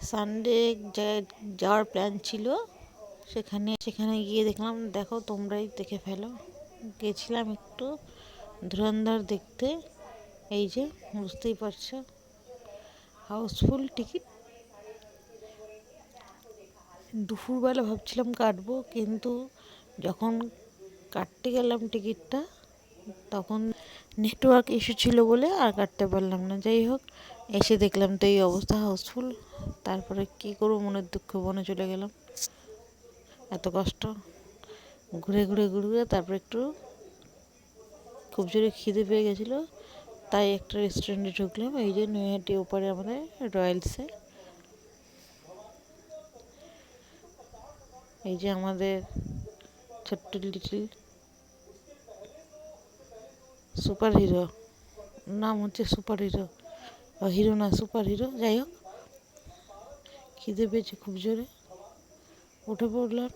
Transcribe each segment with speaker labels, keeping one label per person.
Speaker 1: Sunday যাওয়ার plan ছিল, সেখানে গিয়ে দেখলাম, দেখো তোমরাই দেখে ফেলো, গেছিলাম একটু ধুরন্ধর দেখতে। এই যে বুঝতেই পারছো, হাউসফুল টিকিট। দুপুরবেলা ভাবছিলাম কাটবো, কিন্তু যখন কাটতে গেলাম টিকিটটা, তখন নেটওয়ার্ক ইস্যু ছিল বলে আর কাটতে পারলাম না। যাই হোক, এসে দেখলাম তো এই অবস্থা, হাউসফুল। তারপরে কি করবো, মনের দুঃখ বনে চলে গেলাম। এত কষ্ট ঘুরে ঘুরে ঘুরে ঘুরে তারপর একটু খুব জোরে খিদে পেয়ে গেছিলো, তাই একটা রেস্টুরেন্টে ঢুকলাম। এই যে নৈহাটি ওপারে আমাদের রয়্যালসে। এই যে আমাদের ছোট্ট লিটল সুপার হিরো, নাম হচ্ছে সুপার হিরো, হিরো না সুপার হিরো। যাই হোক, খিদে পেয়েছে খুব জোরে, উঠে পড়লাম।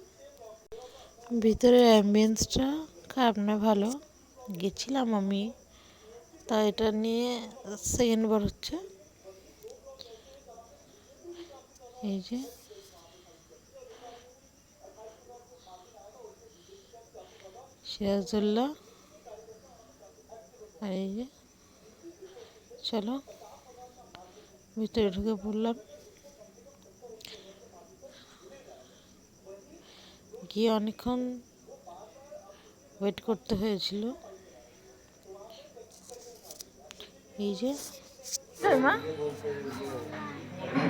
Speaker 1: ভিতরে অ্যাম্বিয়েন্সটা খারাপ না, ভালো। গেছিলাম আমি, তা এটা নিয়ে সেকেন্ড বার হচ্ছে। এই যে সিরাজউদ্দৌলা, আর এই যে চলো ভিতরে ঢুকে পড়লাম। গিয়ে অনেকক্ষণ ওয়েট করতে হয়েছিল। এই যে
Speaker 2: মা,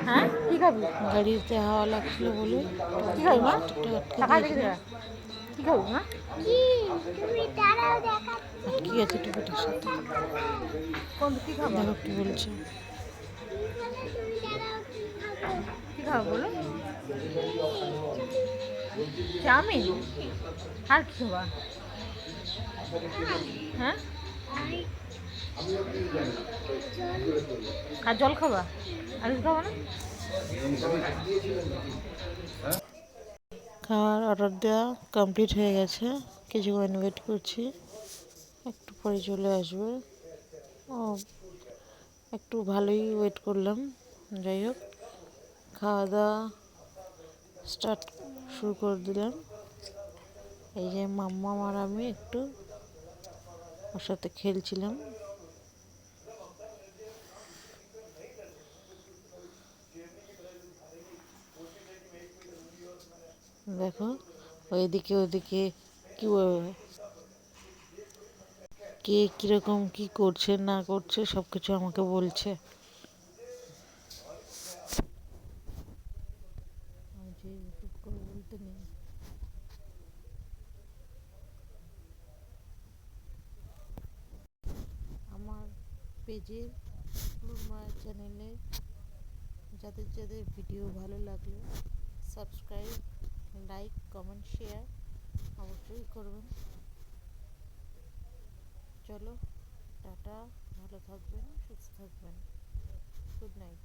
Speaker 2: হ্যাঁ কি খাবি?
Speaker 1: গাড়িতে হাওয়া লাগছিল বলে
Speaker 2: কি খাবি মা? টাকা দেখে
Speaker 1: দিয়েছিলাম।
Speaker 2: দেয়া। কি খাবি মা?
Speaker 1: আটকে গেছে টিকিটের সাথে।
Speaker 2: কোন কি খাবো?
Speaker 1: দেখো কি বলছে।
Speaker 2: কি খাবো বলো? চাউমিন? আর কি খাবা? হ্যাঁ, আর জল খাবা? আর কিছু খাবা না?
Speaker 1: খাওয়ার অর্ডার দেওয়া কমপ্লিট হয়ে গেছে, কিছুক্ষণ ওয়েট করছি, একটু পরে চলে আসবে। ও, একটু ভালোই ওয়েট করলাম। যাই হোক, খাওয়া দাওয়া স্টার্ট শুরু করে দিলাম। এই যে মাম্মা আর আমি একটু ওর সাথে খেলছিলাম। দেখো ওইদিকে ওইদিকে কি কে কিরকম কি করছে না করছে সবকিছু আমাকে বলছে। আমি যে ইউটিউব করে বলতে নেই। আমার পেজের মায়ের চ্যানেলে যাদের যাদের ভিডিও ভালো লাগলো, সাবস্ক্রাইব, লাইক, কমেন্ট, শেয়ার অবশ্যই করবেন। চলো, টাটা, ভালো থাকবেন, সুস্থ থাকবেন, গুড নাইট।